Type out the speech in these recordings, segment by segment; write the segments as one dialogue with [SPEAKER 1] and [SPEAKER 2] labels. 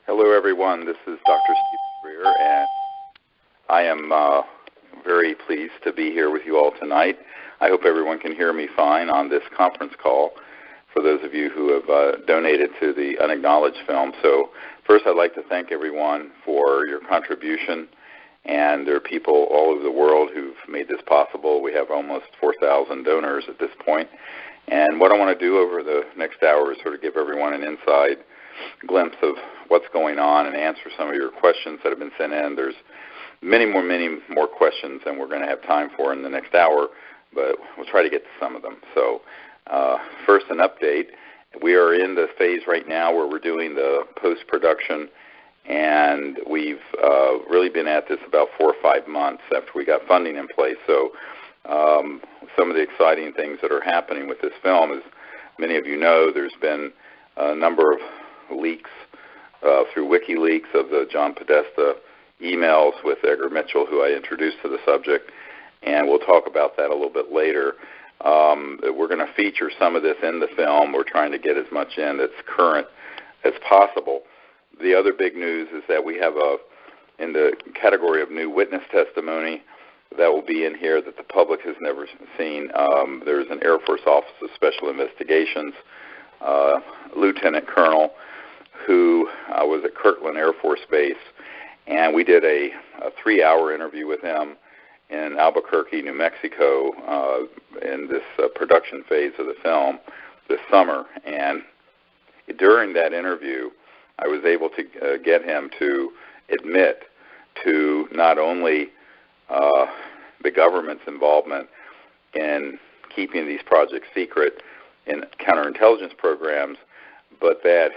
[SPEAKER 1] Hello, everyone. This is Dr. Steve Greer, and I am very pleased to be here with you all tonight. I hope everyone can hear me fine on this conference call for those of you who have donated to the Unacknowledged film. So first, I'd like to thank everyone for your contribution, and there are people all over the world who've made this possible. We have almost 4,000 donors at this point. And what I want to do over the next hour is sort of give everyone an inside glimpse of what's going on and answer some of your questions that have been sent in. There's many more questions than we're going to have time for in the next hour, but we'll try to get to some of them. So first, an update. We are in the phase right now where we're doing the post-production, and we've really been at this about 4 or 5 months after we got funding in place. So some of the exciting things that are happening with this film, as many of you know, there's been a number of leaks through WikiLeaks of the John Podesta emails with Edgar Mitchell, who I introduced to the subject, and we'll talk about that a little bit later. We're going to feature some of this in the film. We're trying to get as much in that's current as possible. The other big news is that we have in the category of new witness testimony that will be in here that the public has never seen. There's an Air Force Office of Special Investigations, Lieutenant Colonel, who was at Kirtland Air Force Base, and we did a 3-hour interview with him in Albuquerque, New Mexico, in this production phase of the film this summer. And during that interview, I was able to get him to admit to not only the government's involvement in keeping these projects secret in counterintelligence programs, but that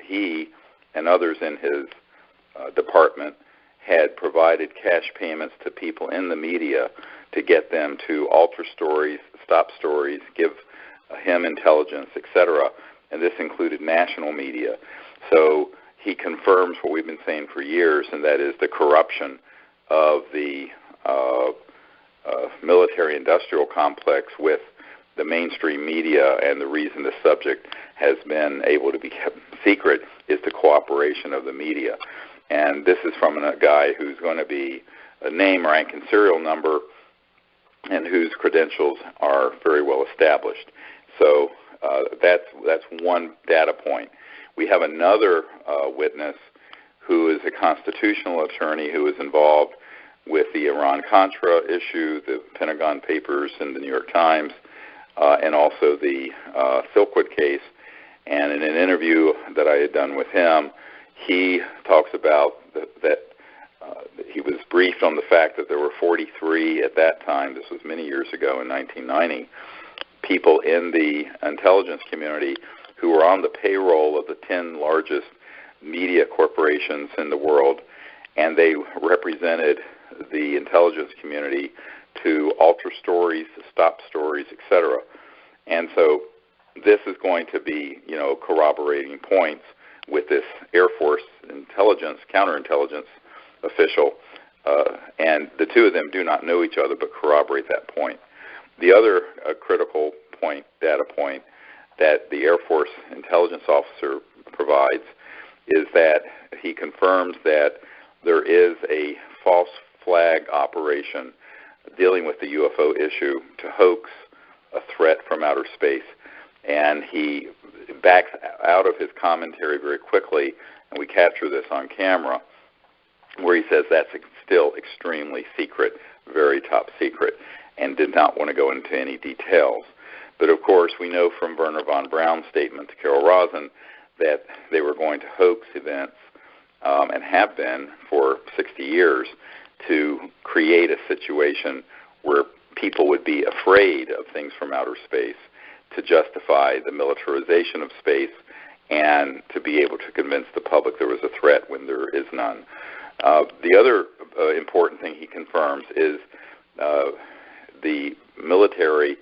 [SPEAKER 1] he and others in his department had provided cash payments to people in the media to get them to alter stories, stop stories, give him intelligence, etc. And this included national media. So he confirms what we've been saying for years, and that is the corruption of the military-industrial complex with the mainstream media, and the reason the subject has been able to be kept secret is the cooperation of the media. And this is from a guy who's going to be a name, rank, and serial number, and whose credentials are very well established. So that's one data point. We have another witness who is a constitutional attorney who is involved with the Iran-Contra issue, the Pentagon Papers and the New York Times, and also the Silkwood case. And in an interview that I had done with him, he talks about that he was briefed on the fact that there were 43 at that time, this was many years ago in 1990, people in the intelligence community who were on the payroll of the 10 largest media corporations in the world, and they represented the intelligence community to alter stories, to stop stories, etc. And so this is going to be, corroborating points with this Air Force intelligence, counterintelligence official, and the two of them do not know each other but corroborate that point. The other critical point, data point, that the Air Force intelligence officer provides is that he confirms that there is a false flag operation dealing with the UFO issue to hoax a threat from outer space. And he backs out of his commentary very quickly, and we capture this on camera, where he says that's still extremely secret, very top secret, and did not want to go into any details. But of course, we know from Werner von Braun's statement to Carol Rosin that they were going to hoax events, and have been for 60 years, to create a situation where people would be afraid of things from outer space to justify the militarization of space and to be able to convince the public there was a threat when there is none. The other important thing he confirms is the military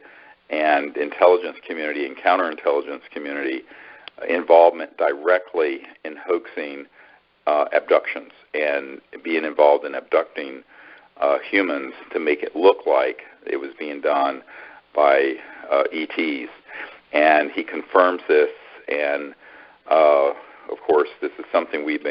[SPEAKER 1] and intelligence community and counterintelligence community involvement directly in hoaxing abductions and being involved in abducting humans to make it look like it was being done by ETs. And he confirms this, and of course, this is something we've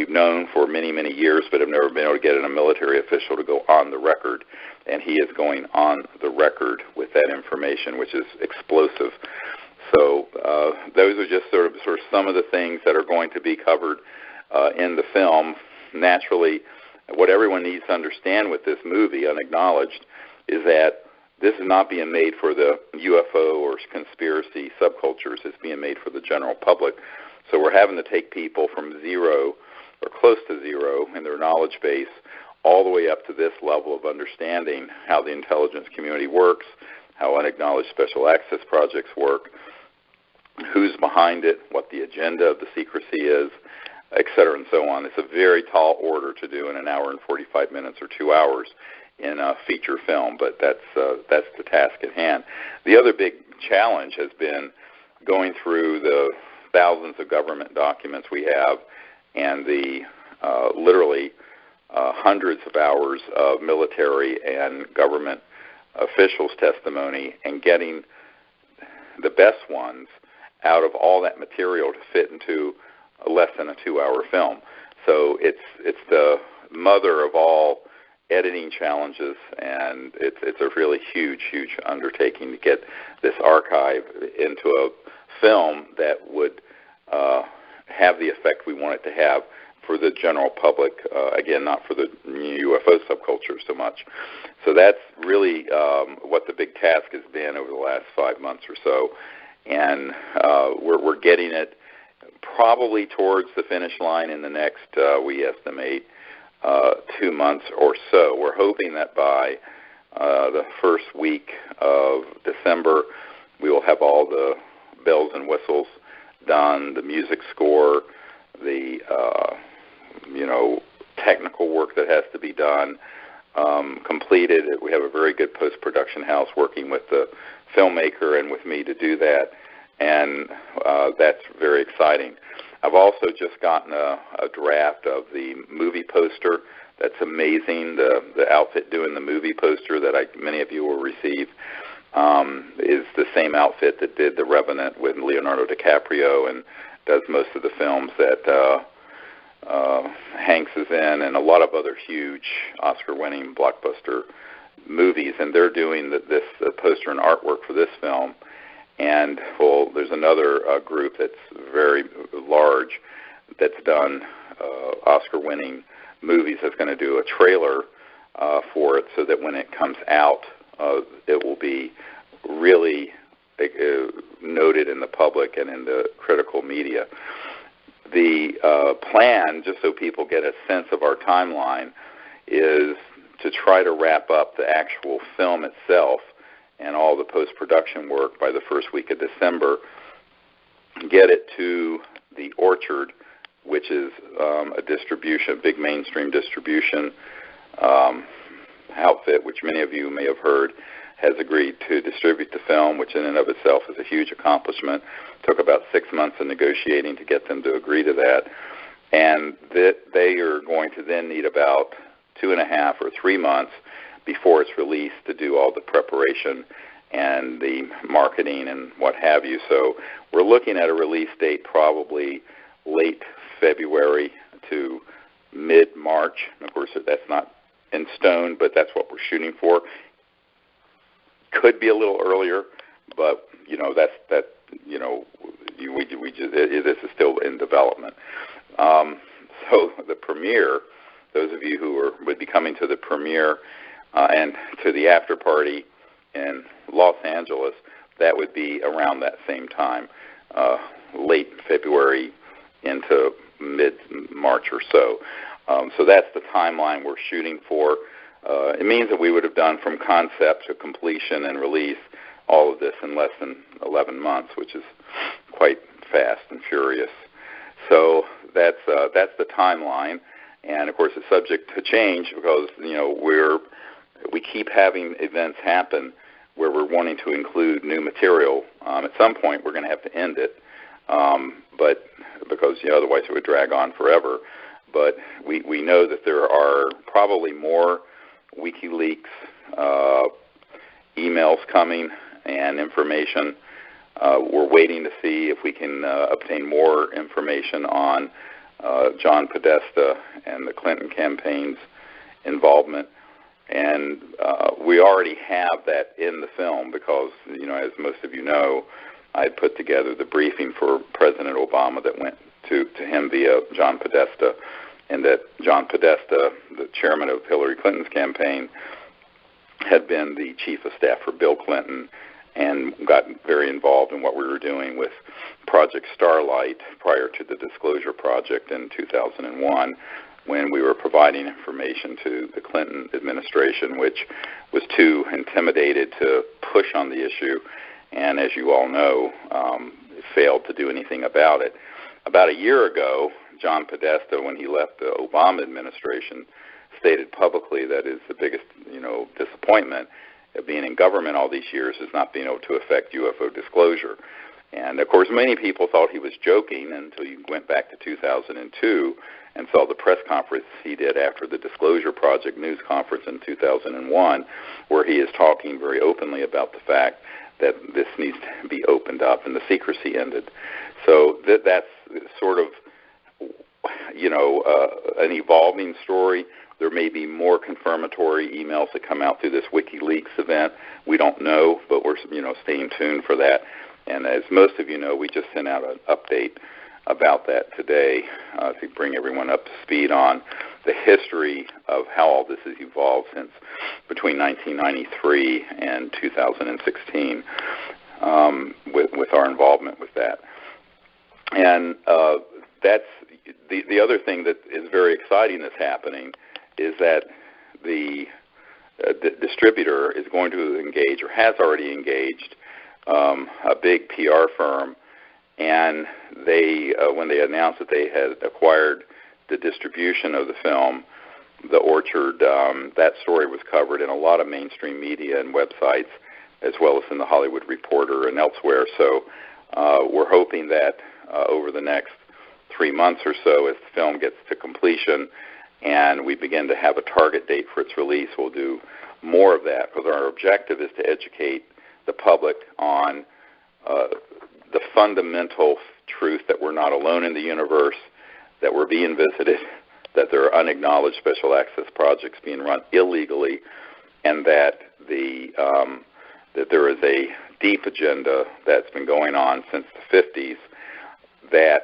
[SPEAKER 1] known for many, many years, but have never been able to get a military official to go on the record. And he is going on the record with that information, which is explosive. So those are just sort of some of the things that are going to be covered in the film. Naturally, what everyone needs to understand with this movie, Unacknowledged, is that this is not being made for the UFO or conspiracy subcultures. It's being made for the general public. So we're having to take people from zero or close to zero in their knowledge base all the way up to this level of understanding how the intelligence community works, how unacknowledged special access projects work, who's behind it, what the agenda of the secrecy is, et cetera, and so on. It's a very tall order to do in an hour and 45 minutes or 2 hours in a feature film, but that's the task at hand. The other big challenge has been going through the thousands of government documents we have and the literally hundreds of hours of military and government officials' testimony and getting the best ones out of all that material to fit into less than a 2-hour film. So it's the mother of all editing challenges, and it's a really huge undertaking to get this archive into a film that would have the effect we want it to have for the general public, again, not for the UFO subculture so much. So that's really what the big task has been over the last 5 months or so, and we're getting it probably towards the finish line in the next, we estimate, 2 months or so. We're hoping that by the first week of December, we will have all the bells and whistles done, the music score, the technical work that has to be done completed. We have a very good post-production house working with the filmmaker and with me to do that, and that's very exciting. I've also just gotten a draft of the movie poster. That's amazing. The outfit doing the movie poster that many of you will receive is the same outfit that did The Revenant with Leonardo DiCaprio and does most of the films that Hanks is in, and a lot of other huge Oscar-winning blockbuster movies. And they're doing this poster and artwork for this film. And there's another group that's very large that's done Oscar-winning movies that's going to do a trailer for it, so that when it comes out, it will be really noted in the public and in the critical media. The plan, just so people get a sense of our timeline, is to try to wrap up the actual film itself and all the post-production work by the first week of December, get it to the Orchard, which is a big mainstream distribution outfit, which many of you may have heard, has agreed to distribute the film, which in and of itself is a huge accomplishment. Took about 6 months of negotiating to get them to agree to that. And that they are going to then need about 2.5 or 3 months before it's released to do all the preparation and the marketing and what have you. So we're looking at a release date probably late February to mid-March. Of course, that's not in stone, but that's what we're shooting for. Could be a little earlier, but this is still in development. So the premiere, those of you who would be coming to the premiere and to the after party in Los Angeles, that would be around that same time, late February into mid-March or so. So that's the timeline we're shooting for. It means that we would have done from concept to completion and release all of this in less than 11 months, which is quite fast and furious. So that's the timeline, and of course it's subject to change because we keep having events happen where we're wanting to include new material. At some point we're going to have to end it, but because otherwise it would drag on forever. But we know that there are probably more WikiLeaks emails coming and information We're waiting to see if we can obtain more information on John Podesta and the Clinton campaign's involvement. And we already have that in the film because, as most of you know, I put together the briefing for President Obama that went to him via John Podesta, and that John Podesta, the chairman of Hillary Clinton's campaign, had been the chief of staff for Bill Clinton and got very involved in what we were doing with Project Starlight prior to the Disclosure Project in 2001, when we were providing information to the Clinton administration, which was too intimidated to push on the issue, and as you all know, failed to do anything about it. About a year ago, John Podesta, when he left the Obama administration, stated publicly that is the biggest, disappointment of being in government all these years is not being able to affect UFO disclosure. And, of course, many people thought he was joking until you went back to 2002 and saw the press conference he did after the Disclosure Project news conference in 2001, where he is talking very openly about the fact that this needs to be opened up and the secrecy ended. So that's sort of, an evolving story. There may be more confirmatory emails that come out through this WikiLeaks event. We don't know, but we're, staying tuned for that. And as most of you know, we just sent out an update about that today to bring everyone up to speed on the history of how all this has evolved since between 1993 and 2016 with our involvement with that. And that's the other thing that is very exciting that's happening is that the distributor is going to engage or has already engaged a big PR firm, and they when they announced that they had acquired the distribution of the film, The Orchard, that story was covered in a lot of mainstream media and websites, as well as in the Hollywood Reporter and elsewhere. So we're hoping that over the next 3 months or so, as the film gets to completion and we begin to have a target date for its release, we'll do more of that, because our objective is to educate the public on the fundamental truth that we're not alone in the universe, that we're being visited, that there are unacknowledged special access projects being run illegally, and that that there is a deep agenda that's been going on since the 50s that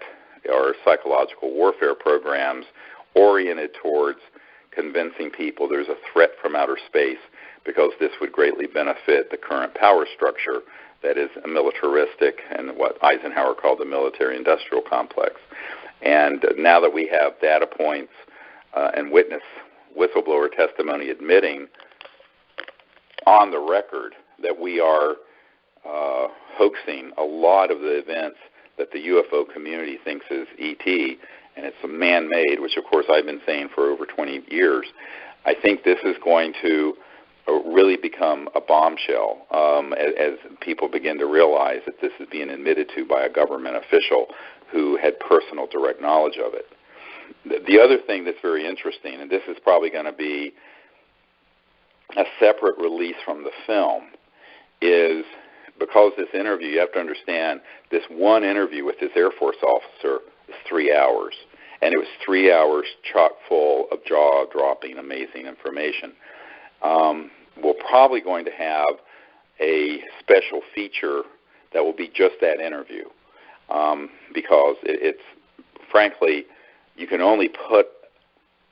[SPEAKER 1] are psychological warfare programs oriented towards convincing people there's a threat from outer space, because this would greatly benefit the current power structure that is militaristic and what Eisenhower called the military-industrial complex. And now that we have data points and whistleblower testimony admitting on the record that we are hoaxing a lot of the events that the UFO community thinks is ET, and it's man-made, which of course I've been saying for over 20 years, I think this is going to really become a bombshell as people begin to realize that this is being admitted to by a government official who had personal direct knowledge of it. The other thing that's very interesting, and this is probably going to be a separate release from the film, is because this interview, you have to understand, this one interview with this Air Force officer is 3 hours. And it was 3 hours chock full of jaw-dropping, amazing information. We're probably going to have a special feature that will be just that interview, because it's frankly, you can only put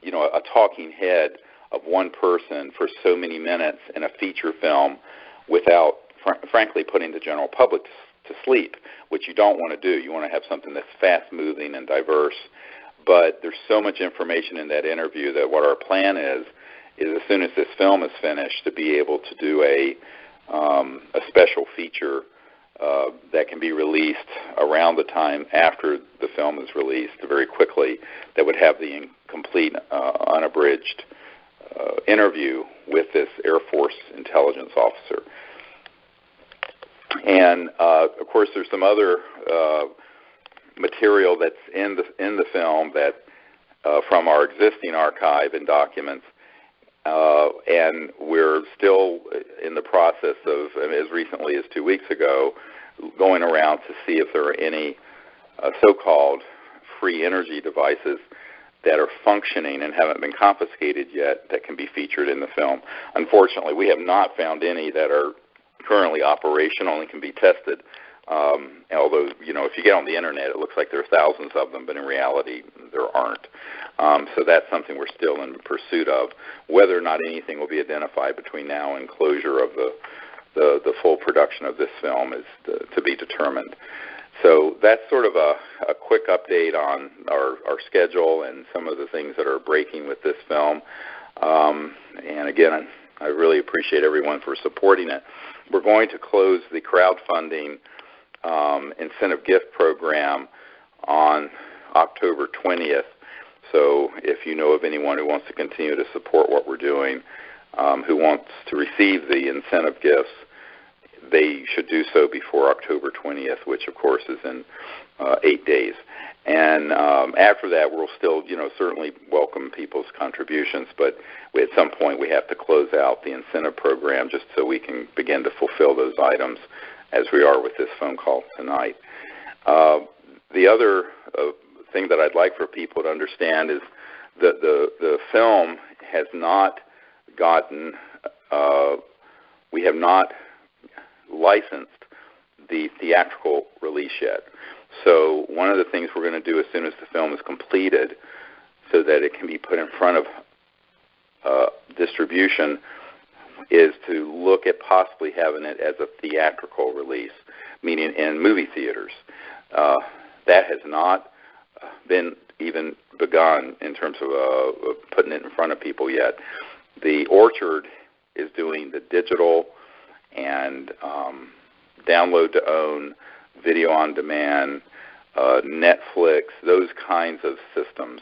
[SPEAKER 1] a talking head of one person for so many minutes in a feature film without frankly putting the general public to sleep, which you don't want to do. You want to have something that's fast-moving and diverse. But there's so much information in that interview that what our plan is as soon as this film is finished, to be able to do a special feature that can be released around the time after the film is released, very quickly, that would have the complete, unabridged interview with this Air Force intelligence officer. And, of course, there's some other material that's in the film that from our existing archive and documents, and we're still in the process of, as recently as 2 weeks ago, going around to see if there are any so-called free energy devices that are functioning and haven't been confiscated yet that can be featured in the film. Unfortunately, we have not found any that are currently operational and can be tested. Although, if you get on the internet, it looks like there are thousands of them, but in reality, there aren't. So that's something we're still in pursuit of. Whether or not anything will be identified between now and closure of the full production of this film is to be determined. So that's sort of a quick update on our schedule and some of the things that are breaking with this film. And again, I really appreciate everyone for supporting it. We're going to close the crowdfunding incentive gift program on October 20th. So if you know of anyone who wants to continue to support what we're doing, who wants to receive the incentive gifts, they should do so before October 20th, which of course is in 8 days. And after that, we'll still, certainly welcome people's contributions, but at some point we have to close out the incentive program just so we can begin to fulfill those items as we are with this phone call tonight. The other thing that I'd like for people to understand is that the film has not gotten, we have not licensed the theatrical release yet. So one of the things we're going to do as soon as the film is completed so that it can be put in front of distribution is to look at possibly having it as a theatrical release, meaning in movie theaters. That has not been even begun in terms of putting it in front of people yet. The Orchard is doing the digital and download to own, video on demand, Netflix, those kinds of systems,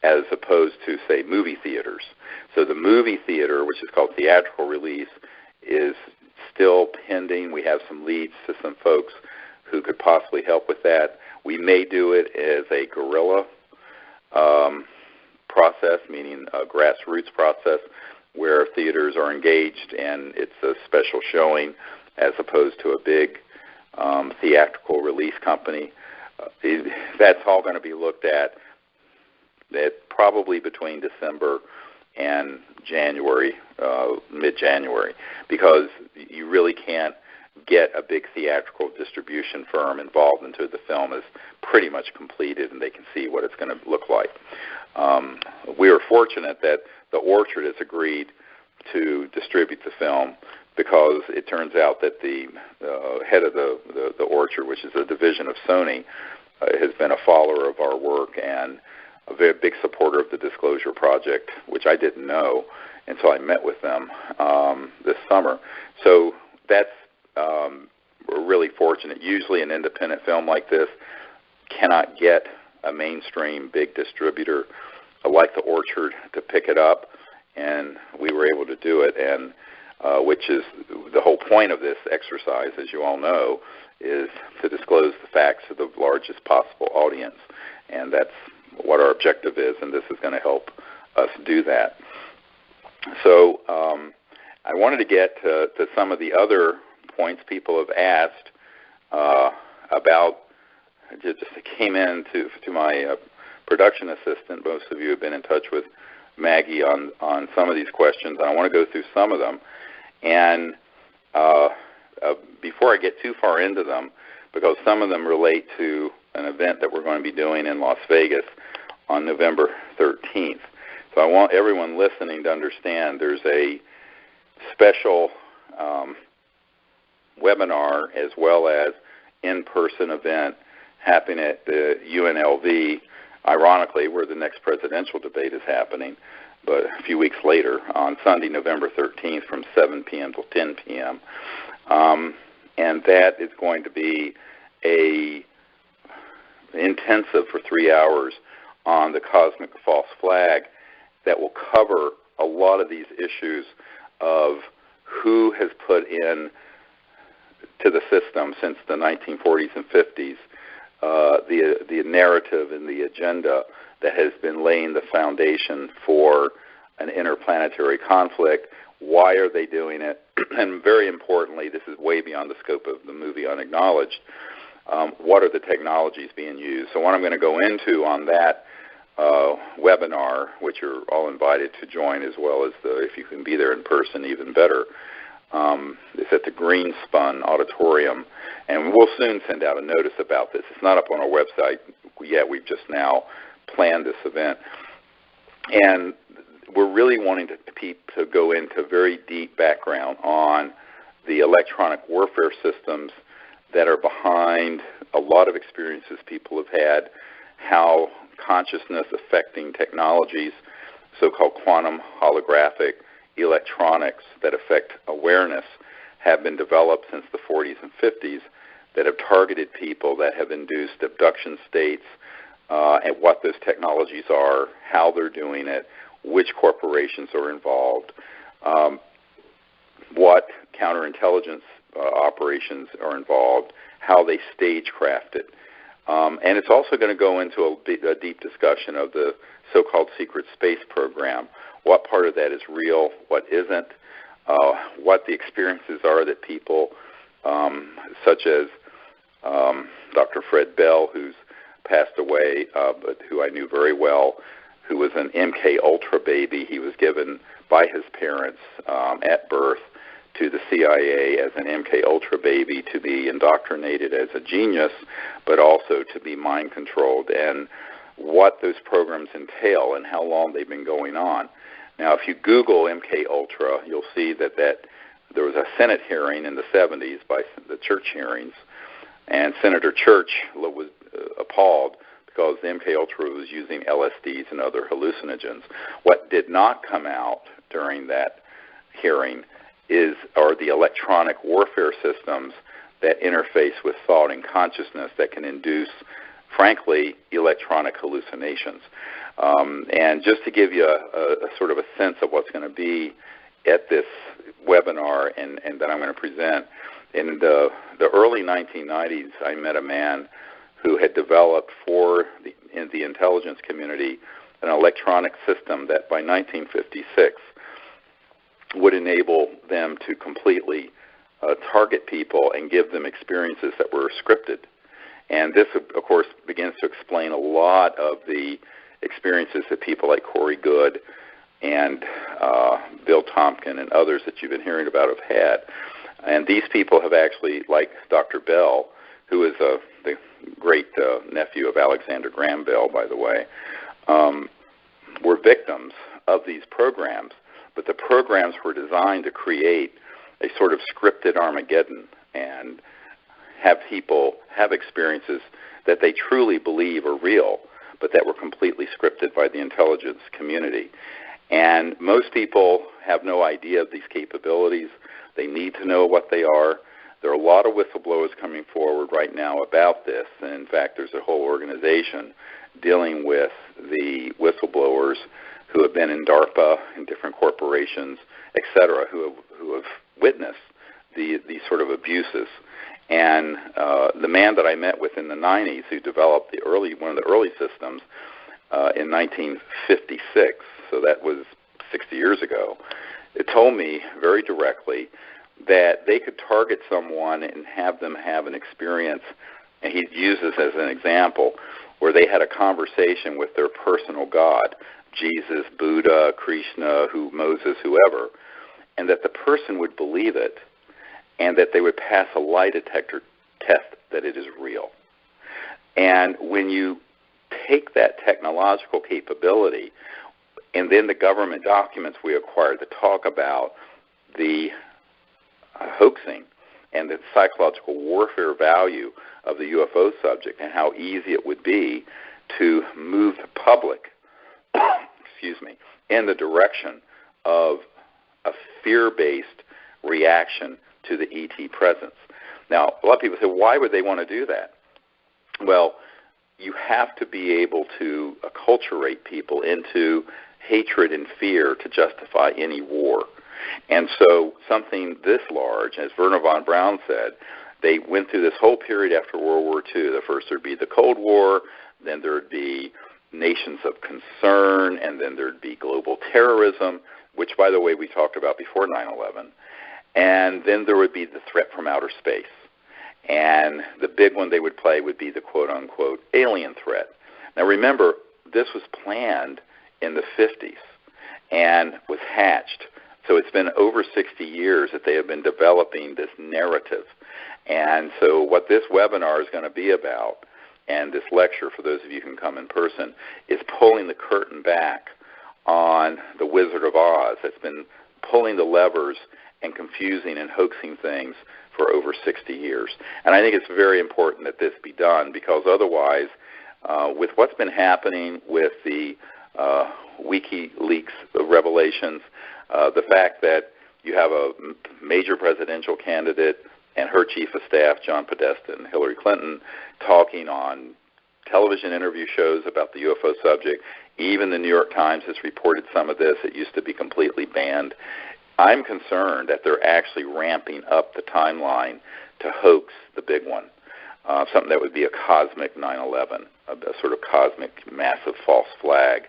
[SPEAKER 1] as opposed to, say, movie theaters. So the movie theater, which is called theatrical release, is still pending. We have some leads to some folks who could possibly help with that. We may do it as a guerrilla process, meaning a grassroots process, where theaters are engaged and it's a special showing as opposed to a big theatrical release company. That's all going to be looked at probably between December and January, mid-January, because you really can't get a big theatrical distribution firm involved until the film is pretty much completed and they can see what it's going to look like. We are fortunate that the Orchard has agreed to distribute the film because it turns out that the head of the Orchard, which is a division of Sony, has been a follower of our work and a very big supporter of the Disclosure Project, which I didn't know until I met with them this summer. So that's we're really fortunate. Usually an independent film like this cannot get a mainstream big distributor like the Orchard to pick it up, and we were able to do it, and which is the whole point of this exercise, as you all know, is to disclose the facts to the largest possible audience, and that's what our objective is, and this is going to help us do that. So I wanted to get to some of the other points people have asked about. Just came in to my production assistant. Most of you have been in touch with Maggie on some of these questions, and I want to go through some of them. And before I get too far into them, because some of them relate to an event that we're going to be doing in Las Vegas on November 13th. So I want everyone listening to understand there's a special webinar as well as in-person event happening at the UNLV, ironically, where the next presidential debate is happening, but a few weeks later on Sunday, November 13th from 7 p.m. till 10 p.m. And that is going to be a intensive for 3 hours on the cosmic false flag that will cover a lot of these issues of who has put in to the system since the 1940s and 50s the narrative and the agenda that has been laying the foundation for an interplanetary conflict, Why are they doing it? And very importantly, this is way beyond the scope of the movie Unacknowledged. What are the technologies being used? So what I'm going to go into on that webinar, which you're all invited to join, as well as if you can be there in person, even better, is at the Greenspun Auditorium. And we'll soon send out a notice about this. It's not up on our website yet. We've just now planned this event. And we're really wanting to go into very deep background on the electronic warfare systems that are behind a lot of experiences people have had, how consciousness affecting technologies, so-called quantum holographic electronics that affect awareness, have been developed since the 40s and 50s that have targeted people, that have induced abduction states, and what those technologies are, how they're doing it, which corporations are involved, what counterintelligence operations are involved, how they stagecraft it. And it's also going to go into a deep discussion of the so-called secret space program, what part of that is real, what isn't, what the experiences are that people such as Dr. Fred Bell, who's passed away, but who I knew very well, who was an MK Ultra baby. He was given by his parents at birth to the CIA as an MK Ultra baby to be indoctrinated as a genius, but also to be mind controlled, and what those programs entail and how long they've been going on. Now, if you Google MK Ultra, you'll see that there was a Senate hearing in the 70s by the Church hearings, and Senator Church was appalled because the MK Ultra was using LSDs and other hallucinogens. What did not come out during that hearing are the electronic warfare systems that interface with thought and consciousness that can induce, frankly, electronic hallucinations. And just to give you a sort of a sense of what's going to be at this webinar and that I'm going to present, in the early 1990s, I met a man who had developed in the intelligence community an electronic system that by 1956 would enable them to completely target people and give them experiences that were scripted. And this, of course, begins to explain a lot of the experiences that people like Corey Goode and Bill Tompkin and others that you've been hearing about have had. And these people have actually, like Dr. Bell, who is the great nephew of Alexander Graham Bell, by the way, were victims of these programs. But the programs were designed to create a sort of scripted Armageddon and have people have experiences that they truly believe are real, but that were completely scripted by the intelligence community. And most people have no idea of these capabilities. They need to know what they are. There are a lot of whistleblowers coming forward right now about this. And in fact, there's a whole organization dealing with the whistleblowers who have been in DARPA, in different corporations, et cetera, who have witnessed these sort of abuses. And the man that I met with in the 90s who developed one of the early systems in 1956, so that was 60 years ago, it told me very directly that they could target someone and have them have an experience, and he used this as an example, where they had a conversation with their personal God, Jesus, Buddha, Krishna, Moses, whoever, and that the person would believe it, and that they would pass a lie detector test that it is real. And when you take that technological capability, and then the government documents we acquired that talk about the hoaxing and the psychological warfare value of the UFO subject and how easy it would be to move the public in the direction of a fear-based reaction to the ET presence. Now, a lot of people say, why would they want to do that? Well, you have to be able to acculturate people into hatred and fear to justify any war. And so something this large, as Wernher von Braun said, they went through this whole period after World War II. The first there would be the Cold War, then there would be nations of concern, and then there'd be global terrorism, which, by the way, we talked about before 9/11, and then there would be the threat from outer space. And the big one they would play would be the quote-unquote alien threat. Now remember, this was planned in the 50s and was hatched. So it's been over 60 years that they have been developing this narrative. And so what this webinar is going to be about, and this lecture, for those of you who can come in person, is pulling the curtain back on the Wizard of Oz that's been pulling the levers and confusing and hoaxing things for over 60 years. And I think it's very important that this be done, because otherwise, with what's been happening with the WikiLeaks revelations, the fact that you have a major presidential candidate and her chief of staff, John Podesta and Hillary Clinton, talking on television interview shows about the UFO subject. Even the New York Times has reported some of this. It used to be completely banned. I'm concerned that they're actually ramping up the timeline to hoax the big one, something that would be a cosmic 9/11, a sort of cosmic massive false flag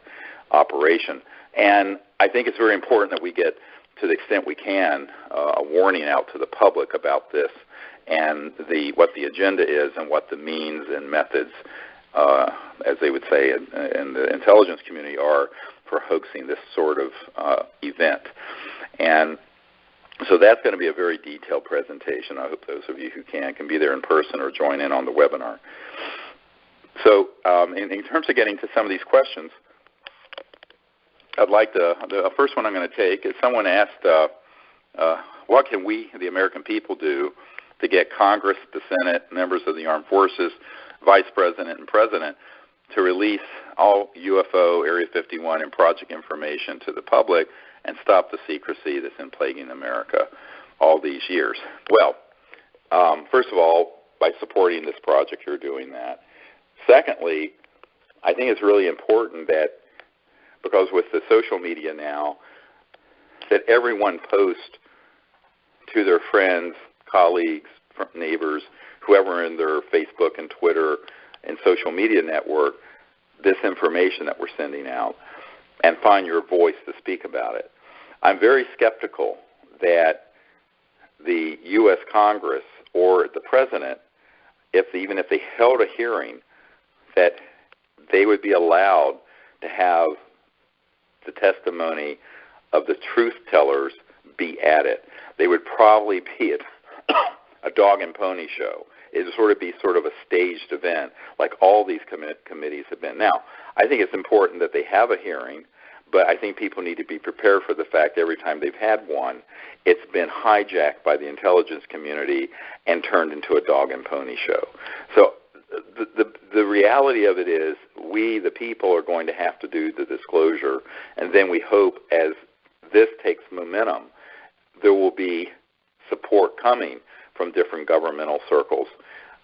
[SPEAKER 1] operation. And I think it's very important that we get, to the extent we can, a warning out to the public about this and what the agenda is and what the means and methods, as they would say in the intelligence community, are for hoaxing this sort of event. And so that's going to be a very detailed presentation. I hope those of you who can be there in person or join in on the webinar. So in terms of getting to some of these questions, I'd like to, the first one I'm going to take is someone asked, what can we, the American people, do to get Congress, the Senate, members of the armed forces, Vice President, and President to release all UFO, Area 51, and project information to the public and stop the secrecy that's been plaguing America all these years? Well, first of all, by supporting this project, you're doing that. Secondly, I think it's really important that, because with the social media now, that everyone post to their friends, colleagues, neighbors, whoever in their Facebook and Twitter and social media network, this information that we're sending out, and find your voice to speak about it. I'm very skeptical that the U.S. Congress or the President, even if they held a hearing, that they would be allowed to have the testimony of the truth tellers be added. They would probably be a dog and pony show. It would sort of be sort of a staged event, like all these committees have been. Now, I think it's important that they have a hearing, but I think people need to be prepared for the fact every time they've had one, it's been hijacked by the intelligence community and turned into a dog and pony show. So the reality of it is, we, the people, are going to have to do the disclosure, and then we hope as this takes momentum, there will be support coming from different governmental circles.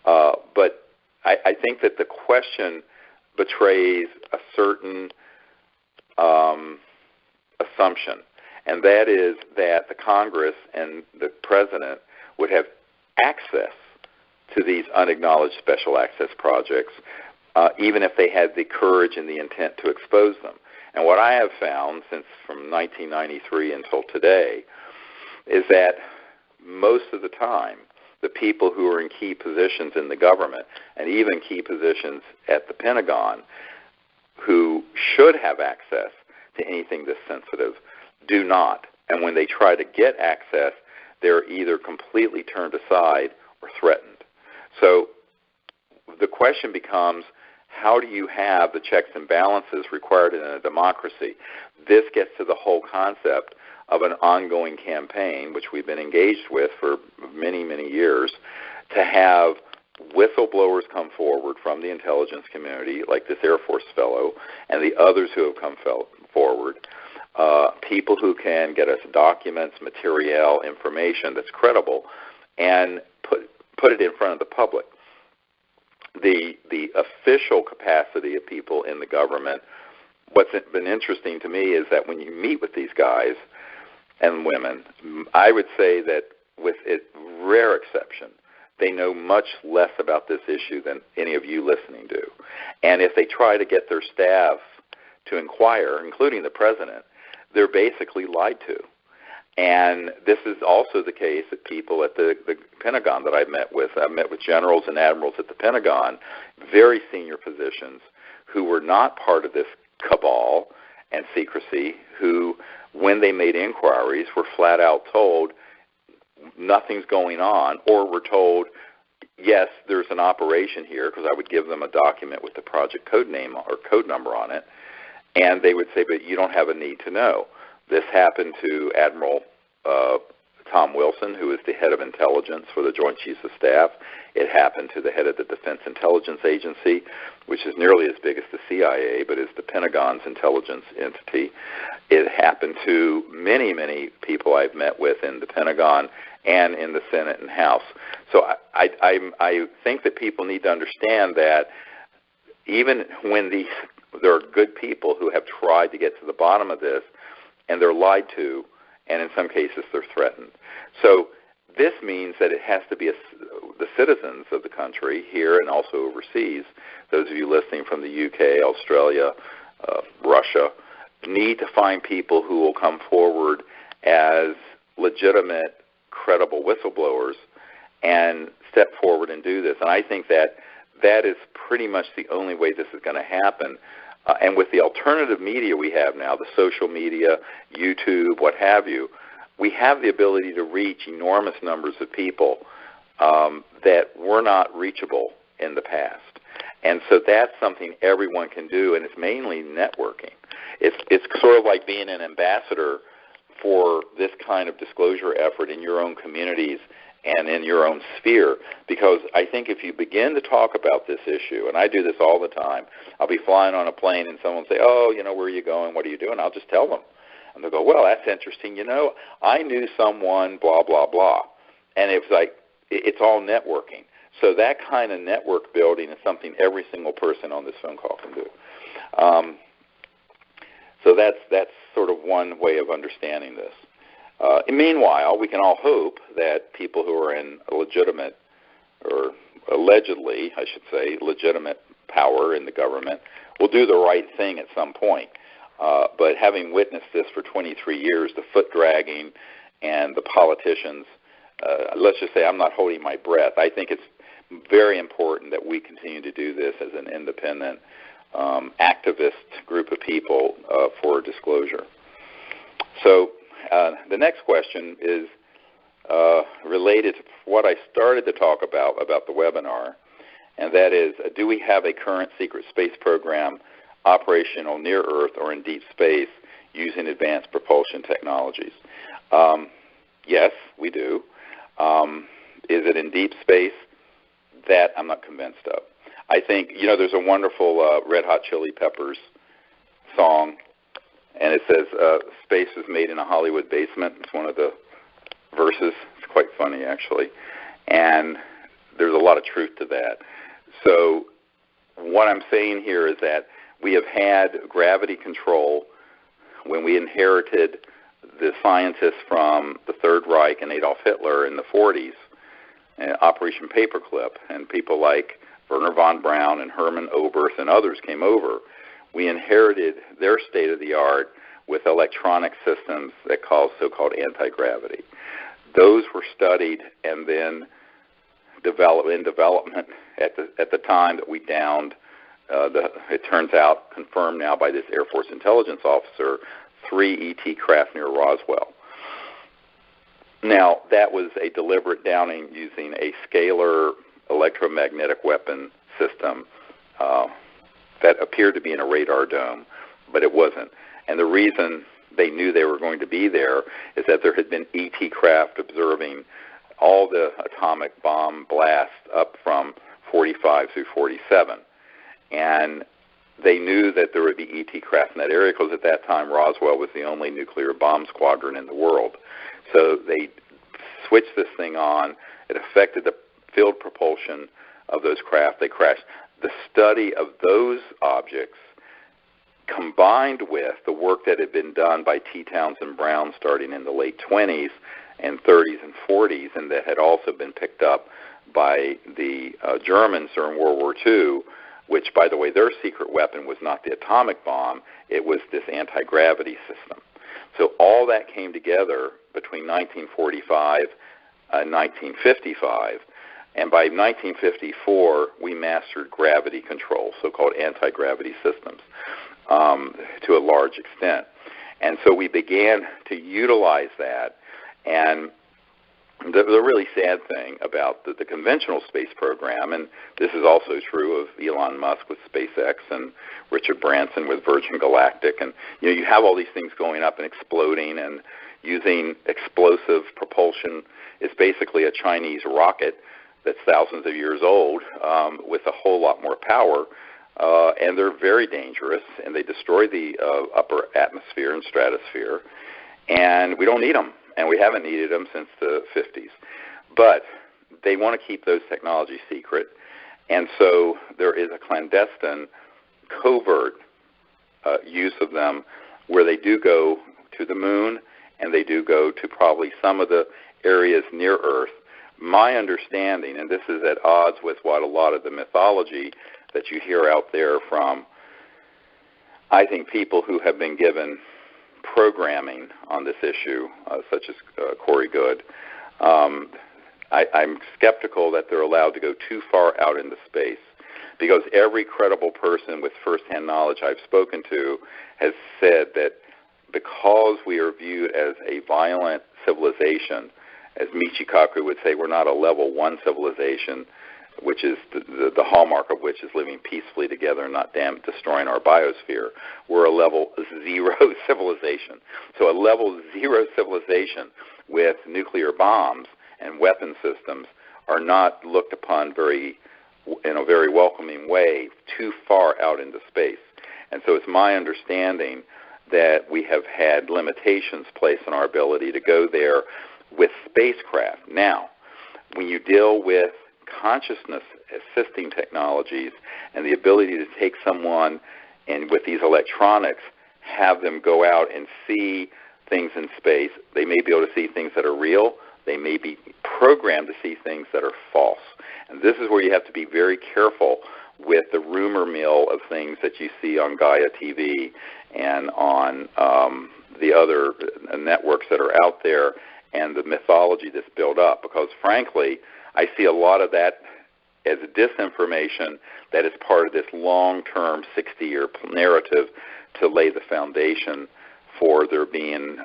[SPEAKER 1] But I think that the question betrays a certain assumption, and that is that the Congress and the President would have access to these unacknowledged special access projects, even if they had the courage and the intent to expose them. And what I have found since from 1993 until today is that most of the time, the people who are in key positions in the government and even key positions at the Pentagon who should have access to anything this sensitive do not. And when they try to get access, they're either completely turned aside or threatened. So the question becomes, how do you have the checks and balances required in a democracy? This gets to the whole concept of an ongoing campaign, which we've been engaged with for many, many years, to have whistleblowers come forward from the intelligence community, like this Air Force fellow, and the others who have come forward, people who can get us documents, material, information that's credible, and put it in front of the public. The official capacity of people in the government, what's been interesting to me is that when you meet with these guys and women, I would say that with a rare exception, they know much less about this issue than any of you listening do. And if they try to get their staff to inquire, including the president, they're basically lied to. And this is also the case at people at the Pentagon that I've met with. I've met with generals and admirals at the Pentagon, very senior positions, who were not part of this cabal and secrecy, who, when they made inquiries, were flat out told nothing's going on, or were told, yes, there's an operation here, because I would give them a document with the project code name or code number on it, and they would say, but you don't have a need to know. This happened to Admiral Tom Wilson, who is the head of intelligence for the Joint Chiefs of Staff. It happened to the head of the Defense Intelligence Agency, which is nearly as big as the CIA, but is the Pentagon's intelligence entity. It happened to many, many people I've met with in the Pentagon and in the Senate and House. So I think that people need to understand that even when there are good people who have tried to get to the bottom of this, and they're lied to, and in some cases they're threatened. So this means that it has to be the citizens of the country here and also overseas, those of you listening from the UK, Australia, Russia, need to find people who will come forward as legitimate, credible whistleblowers and step forward and do this. And I think that that is pretty much the only way this is going to happen. And with the alternative media we have now, the social media, YouTube, what have you, we have the ability to reach enormous numbers of people that were not reachable in the past. And so that's something everyone can do, and it's mainly networking. It's sort of like being an ambassador for this kind of disclosure effort in your own communities and in your own sphere, because I think if you begin to talk about this issue, and I do this all the time, I'll be flying on a plane and someone will say, oh, where are you going, what are you doing? I'll just tell them. And they'll go, well, that's interesting. I knew someone, blah, blah, blah. And it was like, it's all networking. So that kind of network building is something every single person on this phone call can do. So that's sort of one way of understanding this. Meanwhile, we can all hope that people who are in a legitimate, or allegedly, I should say, legitimate power in the government will do the right thing at some point. But having witnessed this for 23 years, the foot dragging and the politicians, let's just say I'm not holding my breath. I think it's very important that we continue to do this as an independent activist group of people for disclosure. So the next question is related to what I started to talk about the webinar, and that is, do we have a current secret space program operational near Earth or in deep space using advanced propulsion technologies? Yes, we do. Is it in deep space? That I'm not convinced of. I think, there's a wonderful Red Hot Chili Peppers song, and it says, space is made in a Hollywood basement. It's one of the verses. It's quite funny, actually. And there's a lot of truth to that. So what I'm saying here is that we have had gravity control when we inherited the scientists from the Third Reich and Adolf Hitler in the 40s, Operation Paperclip, and people like Werner von Braun and Hermann Oberth and others came over. We inherited their state-of-the-art with electronic systems that cause so-called anti-gravity. Those were studied and then development at the time that we downed, it turns out, confirmed now by this Air Force intelligence officer, 3 ET craft near Roswell. Now, that was a deliberate downing using a scalar electromagnetic weapon system that appeared to be in a radar dome, but it wasn't. And the reason they knew they were going to be there is that there had been ET craft observing all the atomic bomb blasts up from 45 through 47. And they knew that there would be ET craft in that area because at that time Roswell was the only nuclear bomb squadron in the world. So they switched this thing on. It affected the field propulsion of those craft. They crashed. The study of those objects combined with the work that had been done by T. Townsend Brown starting in the late 20s and 30s and 40s, and that had also been picked up by the Germans during World War II, which, by the way, their secret weapon was not the atomic bomb, it was this anti-gravity system. So all that came together between 1945 and 1955, and by 1954, we mastered gravity control, so-called anti-gravity systems, to a large extent. And so we began to utilize that, and the really sad thing about the conventional space program, and this is also true of Elon Musk with SpaceX and Richard Branson with Virgin Galactic, and you have all these things going up and exploding and using explosive propulsion. It's basically a Chinese rocket that's thousands of years old with a whole lot more power, and they're very dangerous, and they destroy the upper atmosphere and stratosphere, and we don't need them. And we haven't needed them since the 50s. But they want to keep those technologies secret, and so there is a clandestine, covert use of them where they do go to the moon and they do go to probably some of the areas near Earth. My understanding, and this is at odds with what a lot of the mythology that you hear out there from, I think, people who have been given programming on this issue, such as Corey Goode, I'm skeptical that they're allowed to go too far out into space, because every credible person with firsthand knowledge I've spoken to has said that because we are viewed as a violent civilization, as Michio Kaku would say, we're not a level 1 civilization, which is the hallmark of which is living peacefully together and not destroying our biosphere. We're a level 0 civilization. So a level 0 civilization with nuclear bombs and weapon systems are not looked upon in a very welcoming way too far out into space. And so it's my understanding that we have had limitations placed on our ability to go there with spacecraft. Now, when you deal with consciousness assisting technologies and the ability to take someone and with these electronics have them go out and see things in space, they may be able to see things that are real, they may be programmed to see things that are false. And this is where you have to be very careful with the rumor mill of things that you see on Gaia TV and on the other networks that are out there, and the mythology that's built up, because frankly, I see a lot of that as disinformation that is part of this long-term 60-year narrative to lay the foundation for there being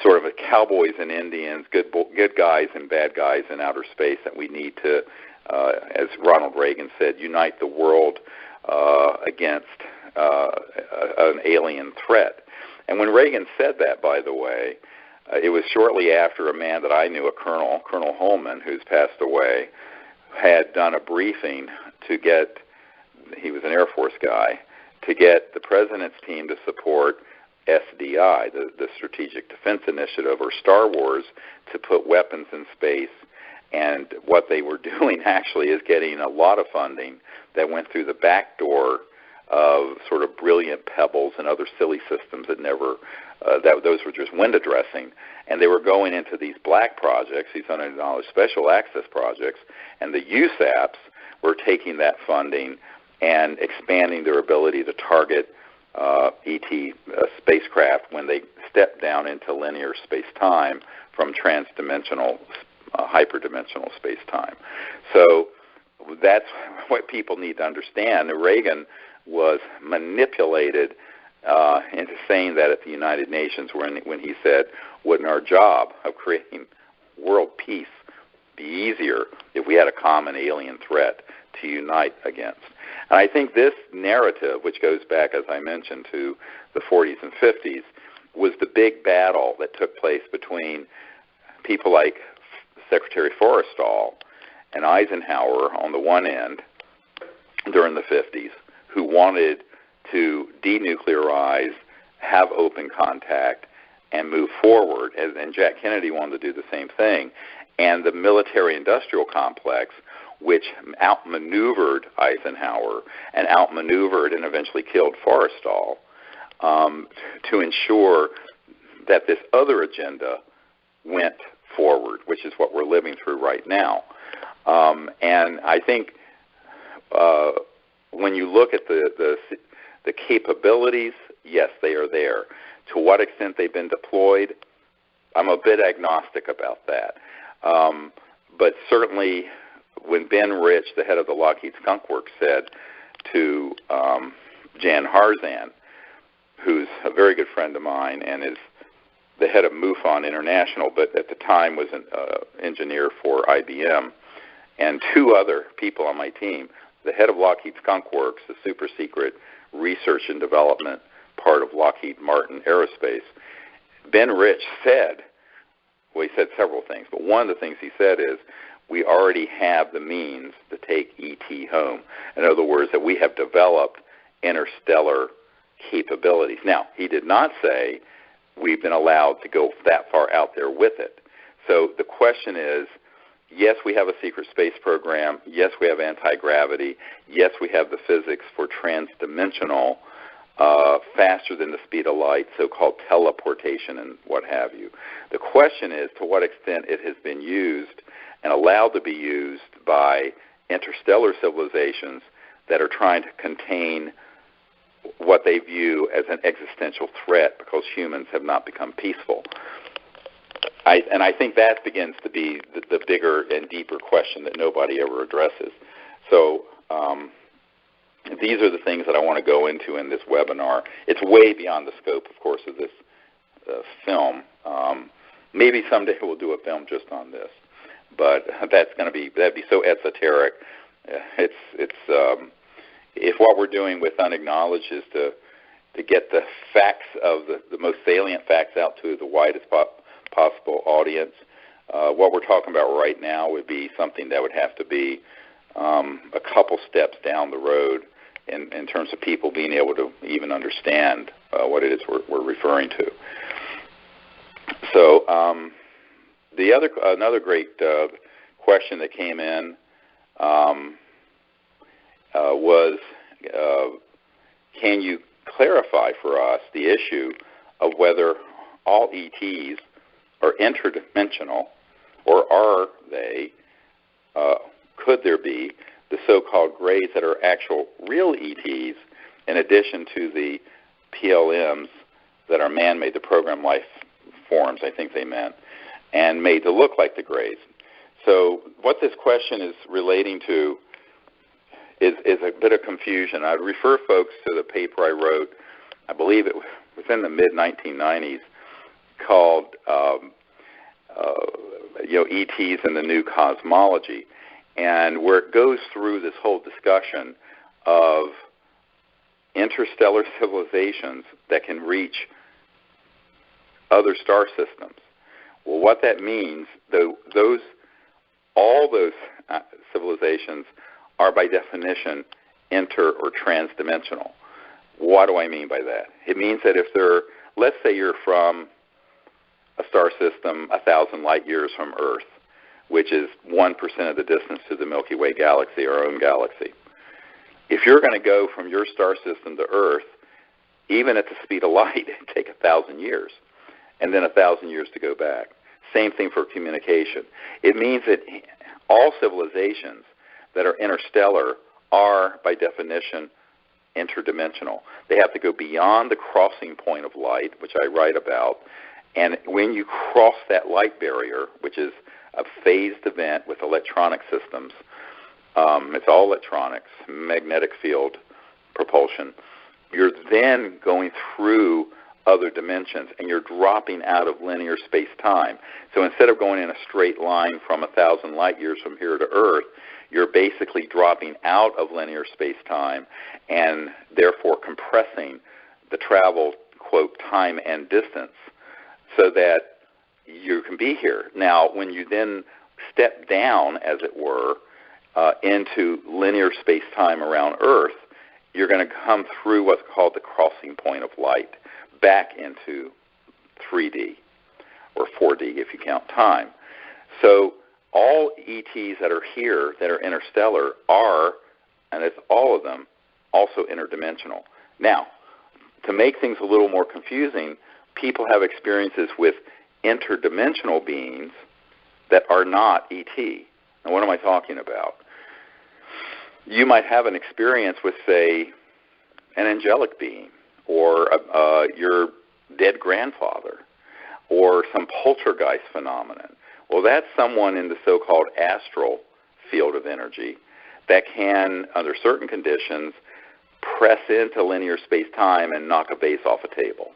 [SPEAKER 1] sort of a cowboys and Indians, good guys and bad guys in outer space, that we need to, as Ronald Reagan said, unite the world against an alien threat. And when Reagan said that, by the way, it was shortly after a man that I knew, a Colonel Holman, who's passed away, had done a briefing to get, he was an Air Force guy, to get the President's team to support SDI, the Strategic Defense Initiative, or Star Wars, to put weapons in space. And what they were doing actually is getting a lot of funding that went through the back door of sort of brilliant pebbles and other silly systems that never, those were just window dressing. And they were going into these black projects, these $100 special access projects, and the USAPs were taking that funding and expanding their ability to target ET spacecraft when they step down into linear space-time from transdimensional, hyperdimensional space-time. So that's what people need to understand. Reagan was manipulated into saying that at the United Nations when he said, wouldn't our job of creating world peace be easier if we had a common alien threat to unite against? And I think this narrative, which goes back, as I mentioned, to the 40s and 50s, was the big battle that took place between people like Secretary Forrestal and Eisenhower on the one end during the 50s, who wanted to denuclearize, have open contact, and move forward. And Jack Kennedy wanted to do the same thing. And the military-industrial complex, which outmaneuvered Eisenhower and outmaneuvered and eventually killed Forrestal, to ensure that this other agenda went forward, which is what we're living through right now. And I think when you look at the capabilities, yes, they are there. To what extent they've been deployed, I'm a bit agnostic about that. But certainly when Ben Rich, the head of the Lockheed Skunk Works, said to Jan Harzan, who's a very good friend of mine and is the head of MUFON International, but at the time was an engineer for IBM, and two other people on my team, the head of Lockheed Skunk Works, the super secret research and development part of Lockheed Martin Aerospace, Ben Rich said, well, he said several things, but one of the things he said is, we already have the means to take ET home. In other words, that we have developed interstellar capabilities. Now, he did not say we've been allowed to go that far out there with it. So the question is, yes, we have a secret space program. Yes, we have anti-gravity. Yes, we have the physics for transdimensional, faster than the speed of light, so-called teleportation and what have you. The question is to what extent it has been used and allowed to be used by interstellar civilizations that are trying to contain what they view as an existential threat because humans have not become peaceful. I think that begins to be the bigger and deeper question that nobody ever addresses. So these are the things that I want to go into in this webinar. It's way beyond the scope, of course, of this film. Maybe someday we'll do a film just on this, but that'd be so esoteric. If what we're doing with Unacknowledged is to get the facts of the most salient facts out to the widest possible audience, what we're talking about right now would be something that would have to be a couple steps down the road in terms of people being able to even understand what it is we're referring to. So another great question that came in was, can you clarify for us the issue of whether all ETs are interdimensional, or are they, could there be the so-called grays that are actual real ETs in addition to the PLMs that are man-made, the program life forms, I think they meant, and made to look like the grays. So what this question is relating to is a bit of confusion. I'd refer folks to the paper I wrote, I believe it was in the mid-1990s, called ETs and the New Cosmology, and where it goes through this whole discussion of interstellar civilizations that can reach other star systems. Well, what that means, all those civilizations are by definition inter- or transdimensional. What do I mean by that? It means that if let's say you're from a star system 1,000 light years from Earth, which is 1% of the distance to the Milky Way galaxy, our own galaxy. If you're going to go from your star system to Earth, even at the speed of light, it'd take 1,000 years, and then 1,000 years to go back. Same thing for communication. It means that all civilizations that are interstellar are, by definition, interdimensional. They have to go beyond the crossing point of light, which I write about, and when you cross that light barrier, which is a phased event with electronic systems, it's all electronics, magnetic field propulsion, you're then going through other dimensions, and you're dropping out of linear space-time. So instead of going in a straight line from 1,000 light years from here to Earth, you're basically dropping out of linear space-time and therefore compressing the travel, quote, time and distance so that you can be here. Now, when you then step down, as it were, into linear space-time around Earth, you're going to come through what's called the crossing point of light back into 3D or 4D if you count time. So all ETs that are here that are interstellar are, and it's all of them, also interdimensional. Now, to make things a little more confusing, people have experiences with interdimensional beings that are not ET. And what am I talking about? You might have an experience with, say, an angelic being, or your dead grandfather, or some poltergeist phenomenon. Well, that's someone in the so-called astral field of energy that can, under certain conditions, press into linear space-time and knock a vase off a table,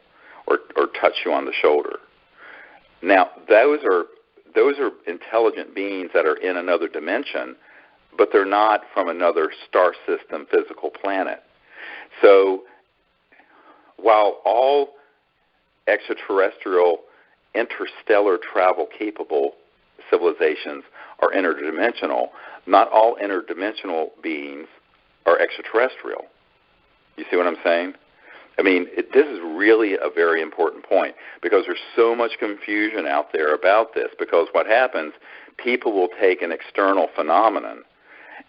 [SPEAKER 1] or touch you on the shoulder. Now, those are intelligent beings that are in another dimension, but they're not from another star system physical planet. So while all extraterrestrial interstellar travel capable civilizations are interdimensional, not all interdimensional beings are extraterrestrial. You see what I'm saying? I mean, this is really a very important point, because there's so much confusion out there about this, because what happens, people will take an external phenomenon,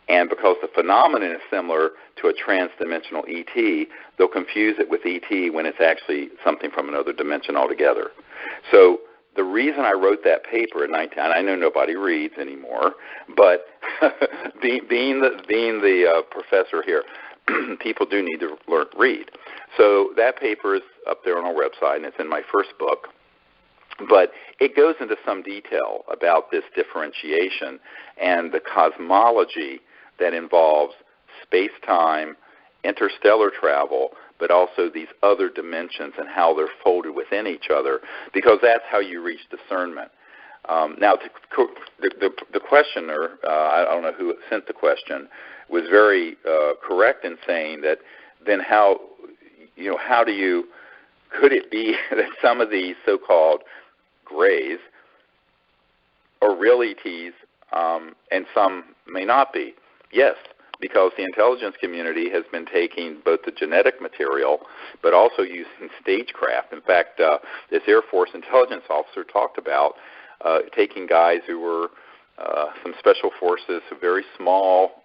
[SPEAKER 1] and because the phenomenon is similar to a transdimensional ET, they'll confuse it with ET when it's actually something from another dimension altogether. So the reason I wrote that paper in I know nobody reads anymore, but being the professor here, people do need to read. So that paper is up there on our website, and it's in my first book. But it goes into some detail about this differentiation and the cosmology that involves space-time, interstellar travel, but also these other dimensions and how they're folded within each other, because that's how you reach discernment. Now, the questioner, I don't know who sent the question, was very correct in saying that then could it be that some of these so-called grays are real ETs and some may not be? Yes, because the intelligence community has been taking both the genetic material but also using stagecraft. In fact, this Air Force intelligence officer talked about taking guys who were some special forces, very small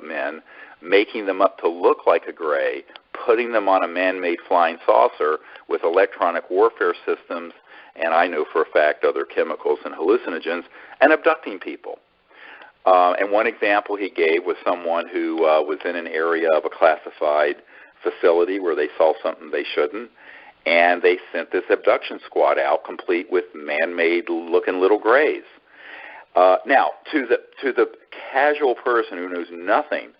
[SPEAKER 1] men, making them up to look like a gray, putting them on a man-made flying saucer with electronic warfare systems, and I know for a fact other chemicals and hallucinogens, and abducting people. And one example he gave was someone who was in an area of a classified facility where they saw something they shouldn't, and they sent this abduction squad out complete with man-made looking little grays. Now, to the casual person who knows nothing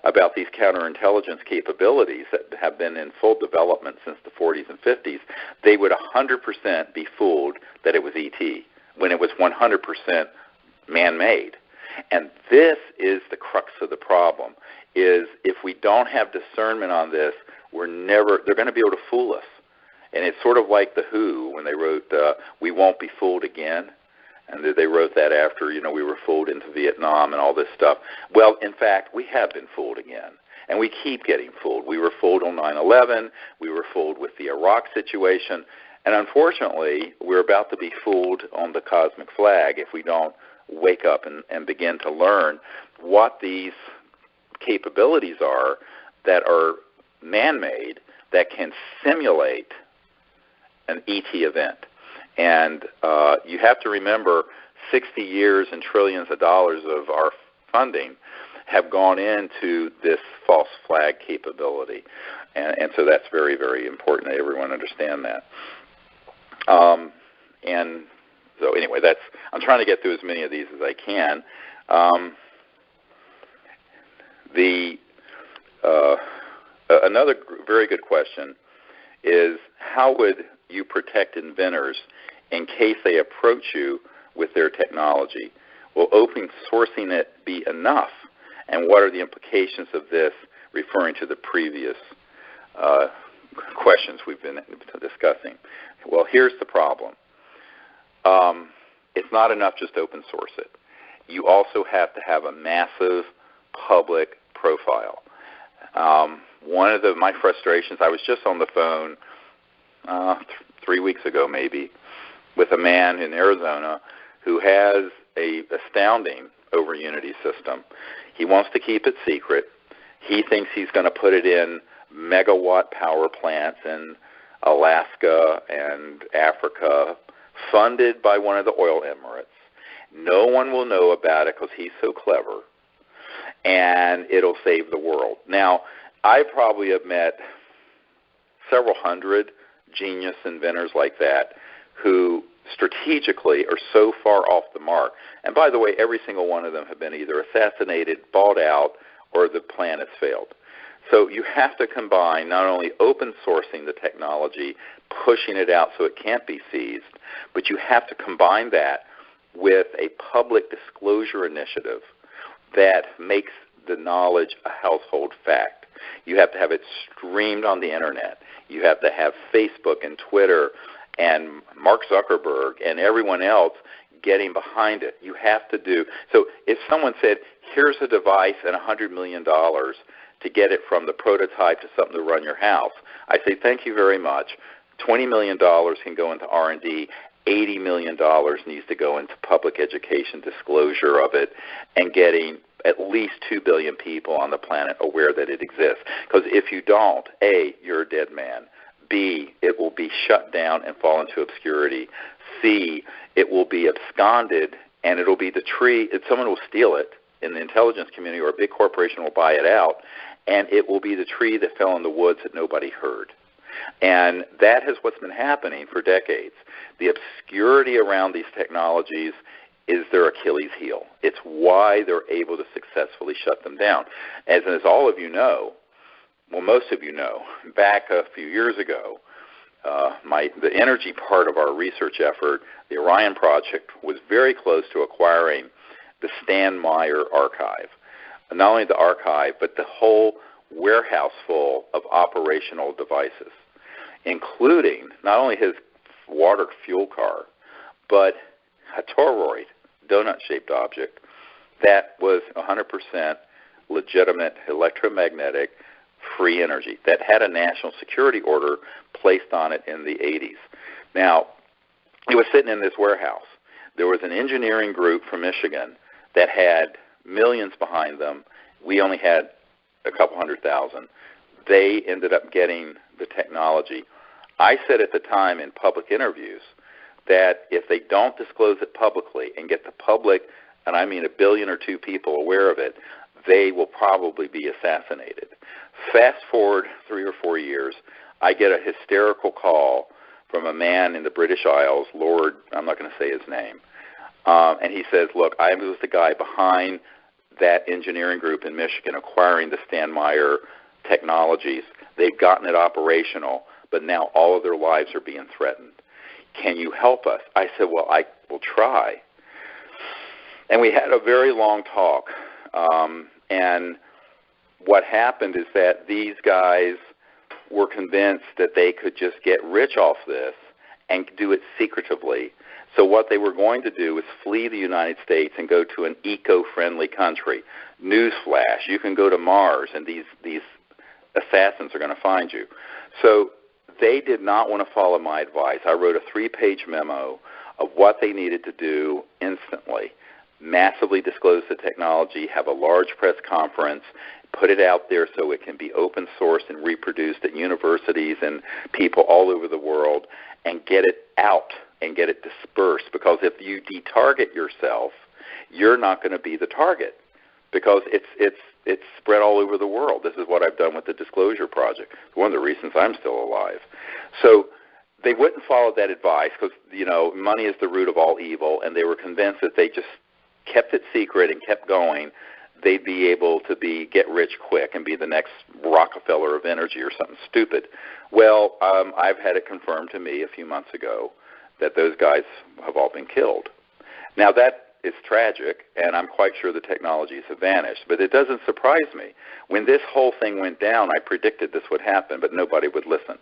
[SPEAKER 1] about these counterintelligence capabilities that have been in full development since the 40s and 50s, they would 100% be fooled that it was ET when it was 100% man-made. And this is the crux of the problem, is if we don't have discernment on this, they're going to be able to fool us. And it's sort of like The Who when they wrote, We Won't Be Fooled Again. And they wrote that after, we were fooled into Vietnam and all this stuff. Well, in fact, we have been fooled again. And we keep getting fooled. We were fooled on 9/11. We were fooled with the Iraq situation. And unfortunately, we're about to be fooled on the cosmic flag if we don't wake up and begin to learn what these capabilities are that are man-made that can simulate an ET event. And you have to remember 60 years and trillions of dollars of our funding have gone into this false flag capability. And so that's very, very important that everyone understand that. And so anyway, I'm trying to get through as many of these as I can. Another very good question is, how would you protect inventors in case they approach you with their technology? Will open sourcing it be enough? And what are the implications of this, referring to the previous questions we've been discussing? Well, here's the problem. It's not enough just to open source it. You also have to have a massive public profile. One of my frustrations, I was just on the phone 3 weeks ago maybe with a man in Arizona who has a astounding over Unity system. He wants to keep it secret. He thinks he's going to put it in megawatt power plants in Alaska and Africa, funded by one of the oil emirates. No one will know about it because he's so clever, and it'll save the world. Now, I probably have met several hundred genius inventors like that who strategically are so far off the mark. And by the way, every single one of them have been either assassinated, bought out, or the plan has failed. So you have to combine not only open sourcing the technology, pushing it out so it can't be seized, but you have to combine that with a public disclosure initiative that makes the knowledge a household fact. You have to have it streamed on the internet. You have to have Facebook and Twitter and Mark Zuckerberg and everyone else getting behind it. You have to do. So if someone said, here's a device and $100 million to get it from the prototype to something to run your house, I say thank you very much. $20 million can go into R&D. $80 million needs to go into public education, disclosure of it, and getting at least 2 billion people on the planet aware that it exists. Because if you don't, A, you're a dead man. B, it will be shut down and fall into obscurity. C, it will be absconded, and it'll be the tree. Someone will steal it in the intelligence community, or a big corporation will buy it out, and it will be the tree that fell in the woods that nobody heard. And that is what's been happening for decades. The obscurity around these technologies is their Achilles heel. It's why they're able to successfully shut them down. As all of you know, well, most of you know, back a few years ago, the energy part of our research effort, the Orion Project, was very close to acquiring the Stan Meyer archive. And not only the archive, but the whole warehouse full of operational devices, including not only his water fuel car, but a toroid, donut-shaped object, that was 100% legitimate electromagnetic free energy that had a national security order placed on it in the 80s. Now, it was sitting in this warehouse. There was an engineering group from Michigan that had millions behind them. We only had a couple 100,000. They ended up getting the technology. I said at the time in public interviews that if they don't disclose it publicly and get the public, and I mean 1 billion or 2 people aware of it, they will probably be assassinated. Fast forward 3 or 4 years, I get a hysterical call from a man in the British Isles, Lord, I'm not going to say his name, and he says, look, I was the guy behind that engineering group in Michigan acquiring the Stan Meyer technologies. They've gotten it operational, but now all of their lives are being threatened. Can you help us? I said, well, I will try. And we had a very long talk. And what happened is that these guys were convinced that they could just get rich off this and do it secretively. So what they were going to do was flee the United States and go to an eco-friendly country. Newsflash, you can go to Mars, and these assassins are going to find you. So they did not want to follow my advice. I wrote a 3-page memo of what they needed to do instantly. Massively disclose the technology, have a large press conference, put it out there so it can be open sourced and reproduced at universities and people all over the world, and get it out and get it dispersed. Because if you de-target yourself, you're not going to be the target, because it's spread all over the world. This is what I've done with the Disclosure Project. It's one of the reasons I'm still alive. So they wouldn't follow that advice because, money is the root of all evil, and they were convinced that they just kept it secret and kept going, they'd be able to get rich quick and be the next Rockefeller of energy or something stupid. Well, I've had it confirmed to me a few months ago that those guys have all been killed. Now, that is tragic, and I'm quite sure the technologies have vanished, but it doesn't surprise me. When this whole thing went down, I predicted this would happen, but nobody would listen.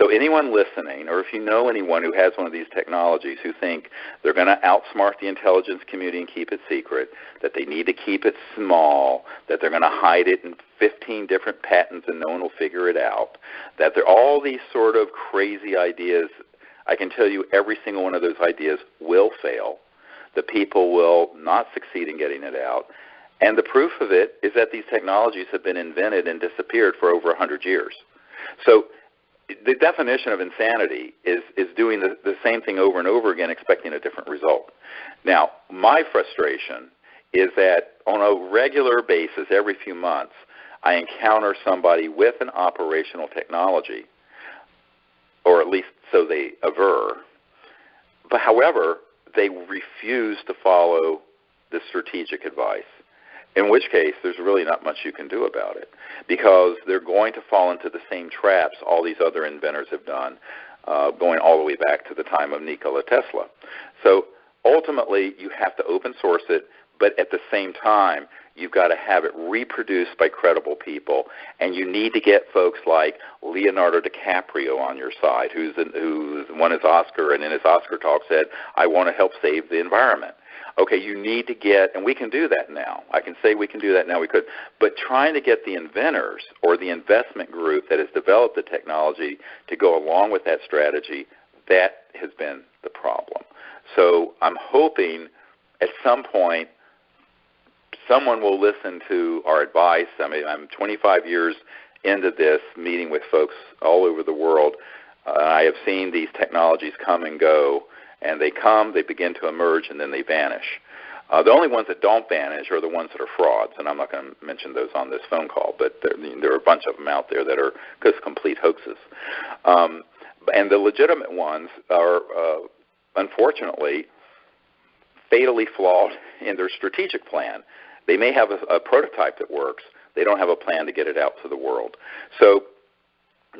[SPEAKER 1] So anyone listening, or if you know anyone who has one of these technologies who think they're going to outsmart the intelligence community and keep it secret, that they need to keep it small, that they're going to hide it in 15 different patents and no one will figure it out, that there are all these sort of crazy ideas, I can tell you every single one of those ideas will fail. The people will not succeed in getting it out. And the proof of it is that these technologies have been invented and disappeared for over 100 years. So the definition of insanity is doing the same thing over and over again, expecting a different result. Now, my frustration is that on a regular basis, every few months, I encounter somebody with an operational technology, or at least so they aver. But however, they refuse to follow the strategic advice, in which case there's really not much you can do about it, because they're going to fall into the same traps all these other inventors have done, going all the way back to the time of Nikola Tesla. So ultimately, you have to open source it, but at the same time, you've got to have it reproduced by credible people, and you need to get folks like Leonardo DiCaprio on your side, who's won his Oscar, and in his Oscar talk said, "I want to help save the environment." Okay, you need to get, and we can do that now. I can say we can do that now. We could, but trying to get the inventors or the investment group that has developed the technology to go along with that strategy, that has been the problem. So I'm hoping at some point someone will listen to our advice. I mean, I'm 25 years into this, meeting with folks all over the world. I have seen these technologies come and go, and they come, they begin to emerge, and then they vanish. The only ones that don't vanish are the ones that are frauds, and I'm not going to mention those on this phone call, but there are a bunch of them out there that are just complete hoaxes. And the legitimate ones are, unfortunately, fatally flawed in their strategic plan. They may have a prototype that works. They don't have a plan to get it out to the world. So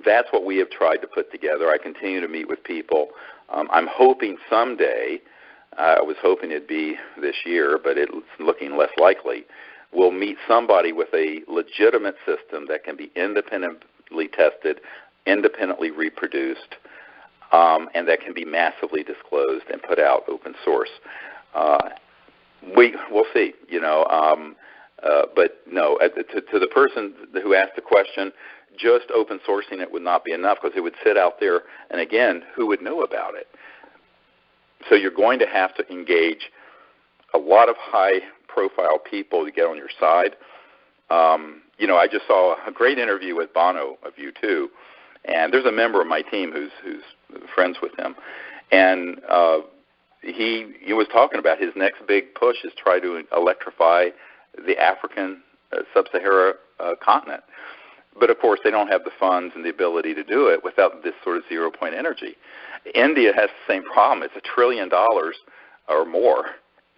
[SPEAKER 1] that's what we have tried to put together. I continue to meet with people. I'm hoping someday, I was hoping it'd be this year, but it's looking less likely, we'll meet somebody with a legitimate system that can be independently tested, independently reproduced, and that can be massively disclosed and put out open source. We'll see, but no, to the person who asked the question, just open sourcing it would not be enough, because it would sit out there, and again, who would know about it? So you're going to have to engage a lot of high-profile people to get on your side. I just saw a great interview with Bono of U2, and there's a member of my team who's friends with him, and he was talking about his next big push is try to electrify the African sub-Sahara continent. But, of course, they don't have the funds and the ability to do it without this sort of zero-point energy. India has the same problem. It's $1 trillion or more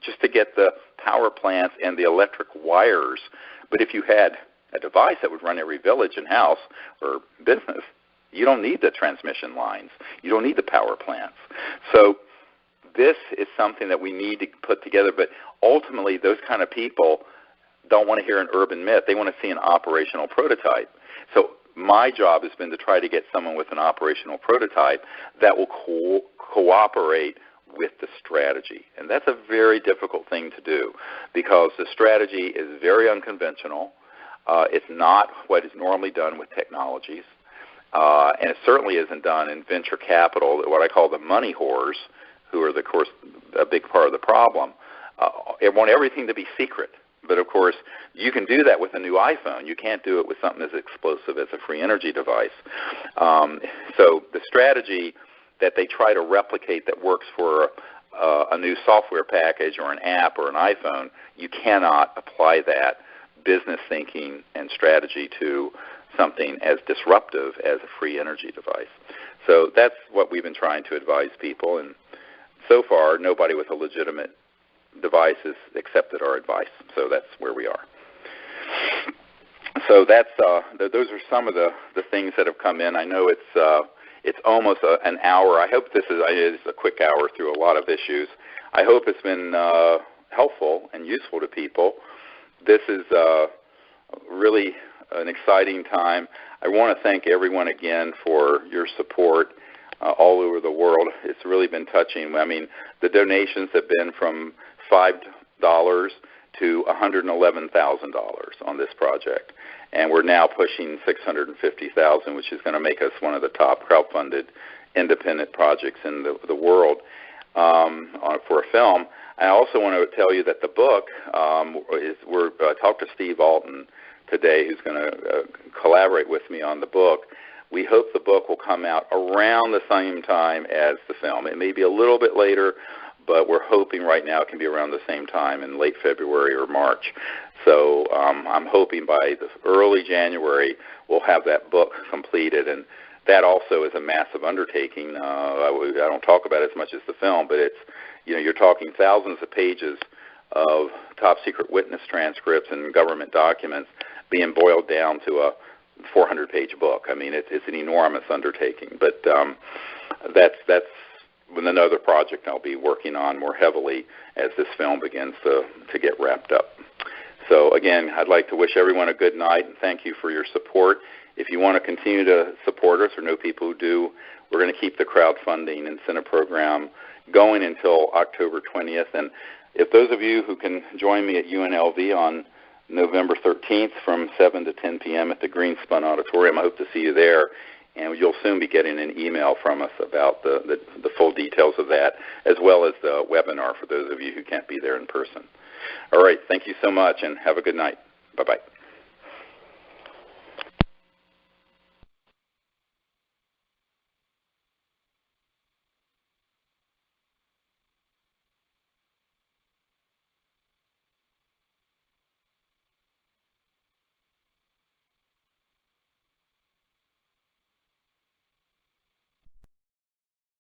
[SPEAKER 1] just to get the power plants and the electric wires. But if you had a device that would run every village and house or business, you don't need the transmission lines. You don't need the power plants. So this is something that we need to put together. But ultimately, those kind of people don't want to hear an urban myth. They want to see an operational prototype. So my job has been to try to get someone with an operational prototype that will cooperate with the strategy. And that's a very difficult thing to do, because the strategy is very unconventional. It's not what is normally done with technologies. And it certainly isn't done in venture capital, what I call the money whores, who are, of course, a big part of the problem. They want everything to be secret. But, of course, you can do that with a new iPhone. You can't do it with something as explosive as a free energy device. So the strategy that they try to replicate that works for a new software package or an app or an iPhone, you cannot apply that business thinking and strategy to something as disruptive as a free energy device. So that's what we've been trying to advise people. And so far, nobody with a legitimate devices accepted our advice, so that's where we are. So that's those are some of the things that have come in. I know it's almost an hour. I hope this is a quick hour through a lot of issues. I hope it's been helpful and useful to people. This is really an exciting time. I want to thank everyone again for your support all over the world. It's really been touching. I mean, the donations have been from $5 to $111,000 on this project, and we're now pushing $650,000, which is going to make us one of the top crowdfunded independent projects in the world for a film. I also want to tell you that the book I talked to Steve Alton today, who's going to collaborate with me on the book. We hope the book will come out around the same time as the film. It may be a little bit later, but we're hoping right now it can be around the same time in late February or March. So I'm hoping by the early January we'll have that book completed, and that also is a massive undertaking. I don't talk about it as much as the film, but it's, you're talking thousands of pages of top secret witness transcripts and government documents being boiled down to a 400-page book. I mean, it's an enormous undertaking, but that's another project I'll be working on more heavily as this film begins to get wrapped up. So again, I'd like to wish everyone a good night and thank you for your support. If you want to continue to support us or know people who do, we're going to keep the crowdfunding incentive program going until October 20th. And if those of you who can join me at UNLV on November 13th from 7 to 10 p.m. at the Greenspun Auditorium, I hope to see you there. And you'll soon be getting an email from us about the full details of that, as well as the webinar for those of you who can't be there in person. All right, thank you so much, and have a good night. Bye-bye.